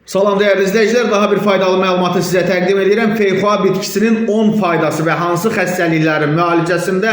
Salam dəyərli izləyicilər, daha bir faydalı məlumatı sizə təqdim edirəm. Feyxua bitkisinin 10 faydası və hansı xəstəliklərin müalicəsində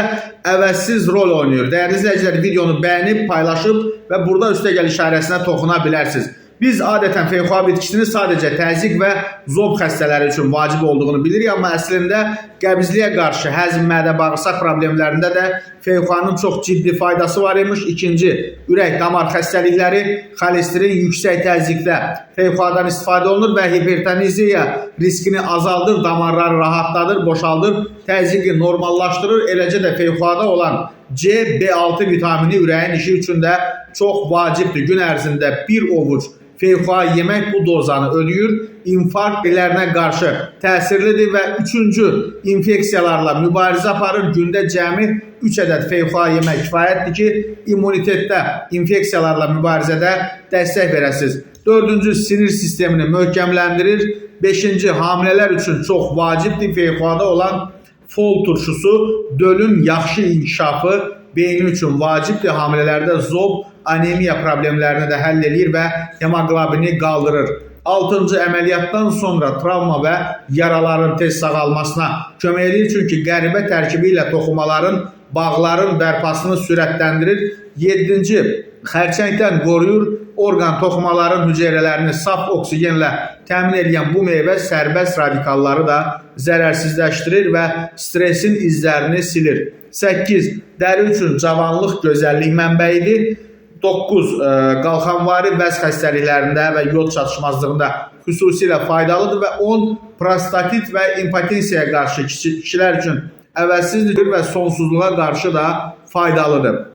əvəzsiz rol oynayır. Dəyərli izləyicilər, videonu bəyənib, paylaşıb və burada üstəgəl işarəsinə toxuna bilərsiniz. Biz adətən feyxua bitkisini sadəcə təzyiq və zob xəstələri üçün vacib olduğunu bilirik, amma əslində qəbizliyə qarşı həzm, mədə, bağırsaq problemlərində də feyxuanın çox ciddi faydası var imiş. İkinci, ürək, damar xəstəlikləri, xolesterin yüksək təzyiqdə feyxuadan istifadə olunur və hipertoniziya riskini azaldır, damarları rahatladır, boşaldır, təzyiqi normallaşdırır. Eləcə də feyxuada olan C, B6 vitamini ürəyin işi üçün də çox vacibdir. Gün ərzində bir ovuc feyxua yemək bu dozanı ödəyir, infarkt bellərinə qarşı təsirlidir və üçüncü, infeksiyalarla mübarizə aparır. Gündə cəmi 3 ədəd feyxua yemək kifayətdir ki, immunitetdə, infeksiyalarla mübarizədə dəstək verəsiniz. Dördüncü, sinir sistemini möhkəmləndirir. Beşinci, hamilələr üçün çox vacibdir. Feyxuada olan fol turşusu dölün yaxşı inkişafı beyni üçün vacibdir. Hamilələrdə zob, anemiya problemlərini də həll edir və hemoqlobini qaldırır. Altıncı, əməliyyatdan sonra travma və yaraların tez sağalmasına kömək edir. Çünki qəribə tərkibi ilə toxumaların, bağların bərpasını sürətləndirir. Yedinci, xərçəngdən qoruyur. Orqan toxumaların hüceyrələrini saf oksigenlə təmin edən bu meyvə sərbəst radikalları da zərərsizləşdirir və stresin izlərini silir. 8. Dəri üçün cavanlıq gözəllik mənbəyidir. 9. Qalxanvari vəz xəstəliklərində və yod çatışmazlığında xüsusilə faydalıdır və 10. Prostatit və impotensiyaya qarşı kişilər üçün əvəzsizdir və sonsuzluğa qarşı da faydalıdır.